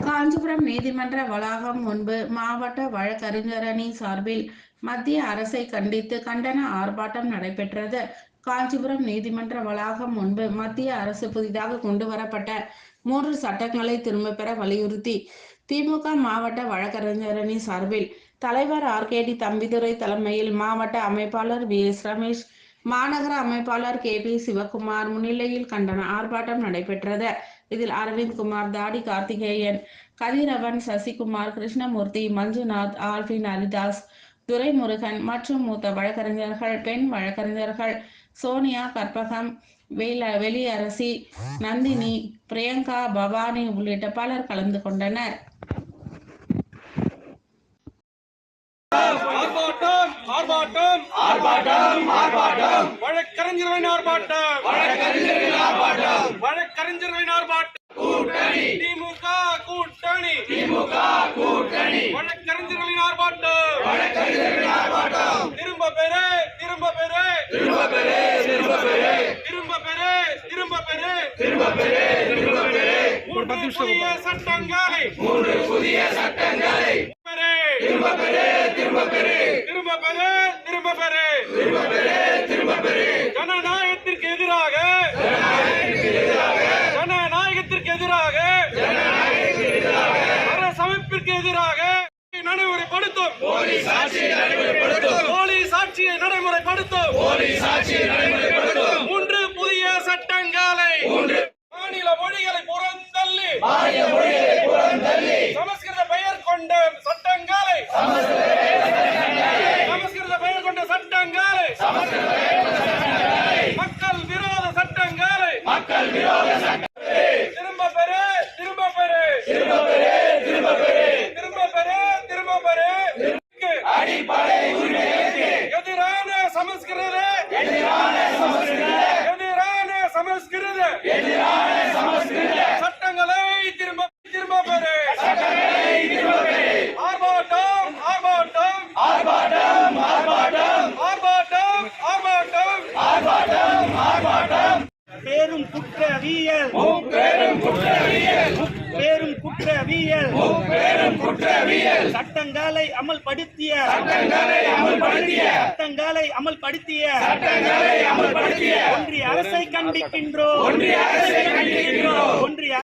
காஞ்சிபுரம் நீதிமன்ற வளாகம் முன்பு மாவட்ட வழக்கறிஞர் அணி சார்பில் மத்திய அரசை கண்டித்து கண்டன ஆர்ப்பாட்டம் நடைபெற்றது. காஞ்சிபுரம் நீதிமன்ற வளாகம் முன்பு மத்திய அரசு புதிதாக கொண்டு வரப்பட்ட 3 சட்டங்களை திரும்ப பெற வலியுறுத்தி திமுக மாவட்ட வழக்கறிஞர் அணி சார்பில் தலைவர் RKD தம்பிதுரை தலைமையில் மாவட்ட அமைப்பாளர் VS ரமேஷ், மாநகர அமைப்பாளர் KP சிவகுமார் முன்னிலையில் கண்டன ஆர்ப்பாட்டம் நடைபெற்றது. இதில் அரவிந்த் குமார், தாடி கார்த்திகேயன், கதிரவன், சசிகுமார், கிருஷ்ணமூர்த்தி, மஞ்சுநாத், ஆல்பின், ஹரிதாஸ், துரைமுருகன் மற்றும் மூத்த வழக்கறிஞர்கள், பெண் வழக்கறிஞர்கள் சோனியா, கற்பகம், வெளியரசி, நந்தினி, பிரியங்கா, பவானி உள்ளிட்ட பலர் கலந்து கொண்டனர். ஆர்ப்பாட்டம் ஆர்ப்பாட்டம் ஆர்ப்பாட்டம் ஆர்ப்பாட்டம் வழக்கறிஞர்களின் ஆர்ப்பாட்டம் வழக்கறிஞர்களின் ஆர்ப்பாட்டம் வழக்கறிஞர்களின் ஆர்ப்பாட்டம் கூட்டணி திமுக கூட்டணி வழக்கறிஞர்களின் ஆர்ப்பாட்டம் வழக்கறிஞர்களின் ஆர்ப்பாட்டம் திரும்ப பெறு திரும்ப பெறு திரும்ப பெறு திரும்ப பெறு திரும்ப பெறு திரும்ப பெறு திரும்ப பெறு திரும்ப பெறு புதிய சட்டங்களை புதிய சட்டங்களை திரும்ப பெறு திரும்ப பெறு திரும்ப பெறு திரும்ப பெறு திரும்ப பெறு திரும்ப பெறு ஜனநாயகத்திற்கு எதிராக ஜனநாயகத்திற்கு எதிராக அரசமைப்பிற்கு எதிராக நடைமுறைப்படுத்தும் போலீஸ் ஆட்சியை நடைமுறைப்படுத்தும் போலீஸ் ஆட்சியை நடைமுறைப்படுத்தும் போலீஸ் ஆட்சியை நடைமுறைப்படுத்தும் 3 புதிய சட்டங்களை மாநில மொழிகளை புறந்தள்ளி சமஸ்கிருத பெயர் கொண்ட சட்டங்களை சமஸ்கிருத பெயர் கொண்ட சட்டங்களை மக்கள் விரோத சட்டங்களை திரும்ப பெறு திரும்ப பெறு திரும்ப பெறு திரும்ப பெறு திரும்ப பெறு திரும்ப பெறு அடிப்படை உரிமைகளுக்கு எதிரான சமஸ்கிருத சட்டங்களை திரும்ப திரும்ப பெறு ஆர்ப்பாட்டம் ஆர்ப்பாட்டம் ஆர்ப்பாட்டம் ஆர்ப்பாட்டம் ஆர்ப்பாட்டம் ஆர்ப்பாட்டம் ஆர்ப்பாட்டம் ஆர்ப்பாட்டம் பேரும் குற்றவியல் சட்டங்களை அமல்படுத்திய ஒன்றிய அரசை கண்டிக்கின்றோம்.